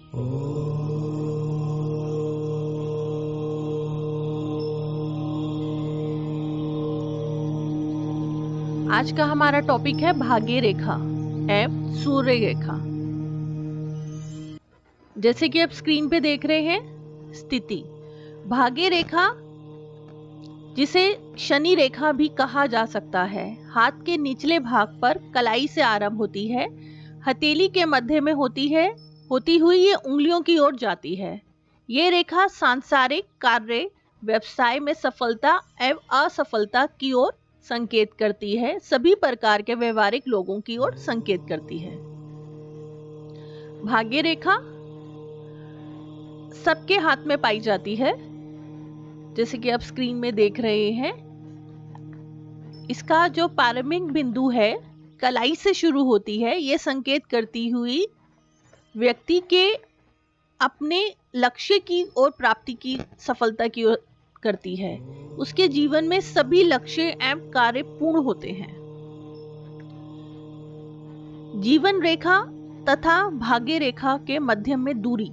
आज का हमारा टॉपिक है भाग्य रेखा एवं सूर्य रेखा। जैसे कि आप स्क्रीन पे देख रहे हैं, स्थिति भाग्य रेखा, जिसे शनि रेखा भी कहा जा सकता है, हाथ के निचले भाग पर कलाई से आरंभ होती है, हथेली के मध्य में होती हुई ये उंगलियों की ओर जाती है। ये रेखा सांसारिक कार्य, व्यवसाय में सफलता एवं असफलता की ओर संकेत करती है, सभी प्रकार के व्यवहारिक लोगों की ओर संकेत करती है। भाग्य रेखा सबके हाथ में पाई जाती है, जैसे कि आप स्क्रीन में देख रहे हैं। इसका जो प्रारंभिक बिंदु है कलाई से शुरू होती है, यह संकेत करती हुई व्यक्ति के अपने लक्ष्य की ओर प्राप्ति की सफलता की ओर करती है। उसके जीवन में सभी लक्ष्य एवं कार्य पूर्ण होते हैं। जीवन रेखा तथा भाग्य रेखा के मध्य में दूरी,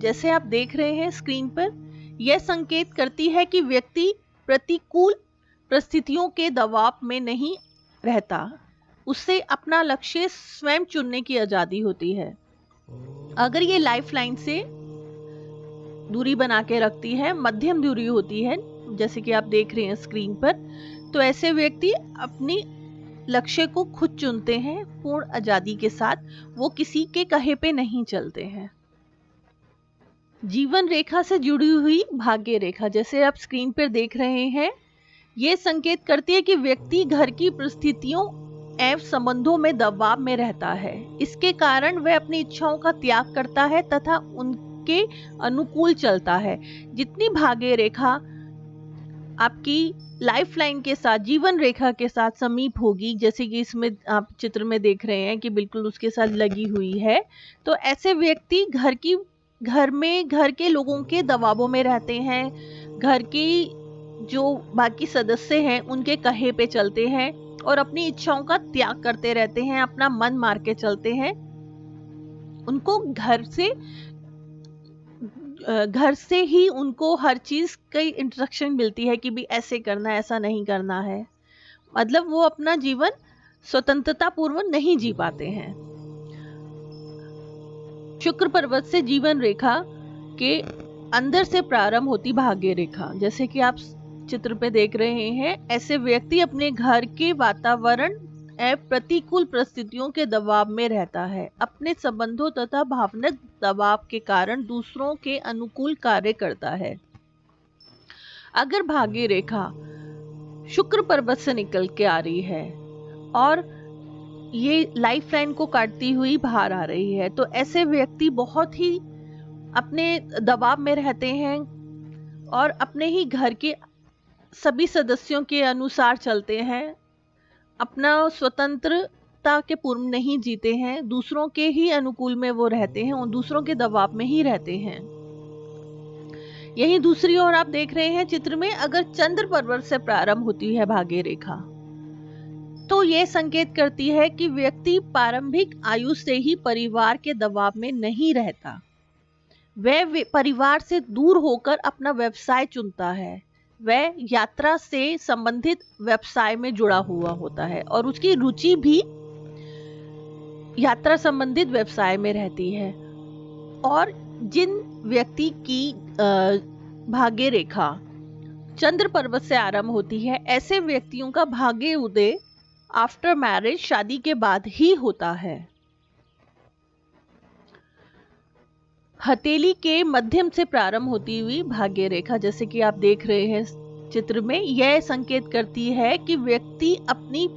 जैसे आप देख रहे हैं स्क्रीन पर, यह संकेत करती है कि व्यक्ति प्रतिकूल परिस्थितियों के दबाव में नहीं रहता, उससे अपना लक्ष्य स्वयं चुनने की आजादी होती है। अगर ये लाइफ लाइन से दूरी बना के रखती है, मध्यम दूरी होती है, जैसे कि आप देख रहे हैं स्क्रीन पर, तो ऐसे व्यक्ति अपनी लक्ष्य को खुद चुनते हैं पूर्ण आजादी के साथ, वो किसी के कहे पे नहीं चलते हैं। जीवन रेखा से जुड़ी हुई भाग्य रेखा, जैसे आप स्क्रीन पर देख रहे हैं, ये संकेत करती है कि व्यक्ति घर की परिस्थितियों एवं संबंधों में दबाव में रहता है। इसके कारण वह अपनी इच्छाओं का त्याग करता है तथा उनके अनुकूल चलता है। जितनी भाग्य रेखा आपकी लाइफ लाइन के साथ, जीवन रेखा के साथ समीप होगी, जैसे कि इसमें आप चित्र में देख रहे हैं कि बिल्कुल उसके साथ लगी हुई है, तो ऐसे व्यक्ति घर के लोगों के दबावों में रहते हैं, घर की जो बाकी सदस्य हैं उनके कहे पे चलते हैं और अपनी इच्छाओं का त्याग करते रहते हैं, अपना मन मार के चलते हैं। उनको घर से ही उनको हर चीज की इंस्ट्रक्शन मिलती है कि भी ऐसे करना है, ऐसा नहीं करना है। मतलब वो अपना जीवन स्वतंत्रता पूर्वक नहीं जी पाते हैं। शुक्र पर्वत से जीवन रेखा के अंदर से प्रारंभ होती भाग्य रेखा, जैसे कि आप चित्र पे देख रहे हैं। ऐसे व्यक्ति अपने घर के वातावरण एवं प्रतिकूल परिस्थितियों के दबाव में रहता है, अपने संबंधों तथा भावनात्मक दबाव के कारण दूसरों के अनुकूल कार्य करता है। अगर भाग्य रेखा शुक्र पर्वत से निकल के आ रही है और ये लाइफ लाइन को काटती हुई बाहर आ रही है, तो ऐसे व्यक्ति बहुत ही अपने दबाव में रहते हैं और अपने ही घर के सभी सदस्यों के अनुसार चलते हैं, अपना स्वतंत्रता के पूर्व नहीं जीते हैं, दूसरों के ही अनुकूल में वो रहते हैं और दूसरों के दबाव में ही रहते हैं। यही दूसरी ओर आप देख रहे हैं चित्र में, अगर चंद्र पर्वत से प्रारंभ होती है भाग्य रेखा, तो यह संकेत करती है कि व्यक्ति प्रारंभिक आयु से ही परिवार के दबाव में नहीं रहता, वह परिवार से दूर होकर अपना व्यवसाय चुनता है, वह यात्रा से संबंधित व्यवसाय में जुड़ा हुआ होता है और उसकी रुचि भी यात्रा संबंधित व्यवसाय में रहती है। और जिन व्यक्ति की भाग्य रेखा चंद्र पर्वत से आरंभ होती है, ऐसे व्यक्तियों का भाग्य उदय आफ्टर मैरिज, शादी के बाद ही होता है। हथेली के मध्यम से प्रारंभ होती हुई भाग्य रेखा, जैसे कि आप देख रहे हैं चित्र में, यह संकेत करती है कि व्यक्ति अपनी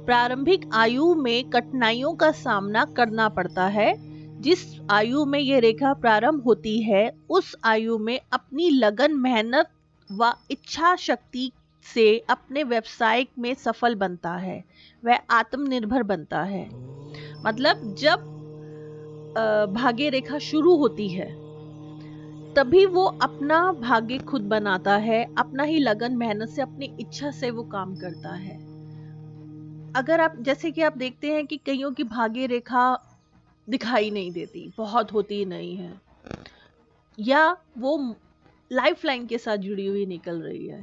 प्रारंभिक आयु में कठिनाइयों का सामना करना पड़ता है। जिस आयु में यह रेखा प्रारंभ होती है, उस आयु में अपनी लगन, मेहनत व इच्छा शक्ति से अपने व्यवसाय में सफल बनता है, वह आत्मनिर्भर बनता है। मतलब जब भाग्य रेखा शुरू होती है तभी वो अपना भाग्य खुद बनाता है, अपना ही लगन, मेहनत से, अपनी इच्छा से वो काम करता है। अगर आप, जैसे कि आप देखते हैं कि कईयों की भाग्य रेखा दिखाई नहीं देती, बहुत होती नहीं है, या वो लाइफ लाइन के साथ जुड़ी हुई निकल रही है।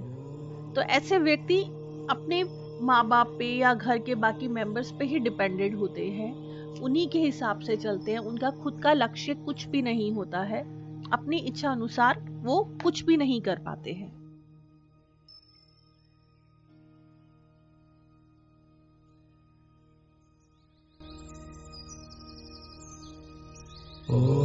तो ऐसे व्यक्ति अपने माँ बाप पे या घर के बाकी मेंबर्स पे ही डिपेंडेंट होते हैं, उन्हीं के हिसाब से चलते हैं, उनका खुद का लक्ष्य कुछ भी नहीं होता है, अपनी इच्छा अनुसार वो कुछ भी नहीं कर पाते हैं। Oh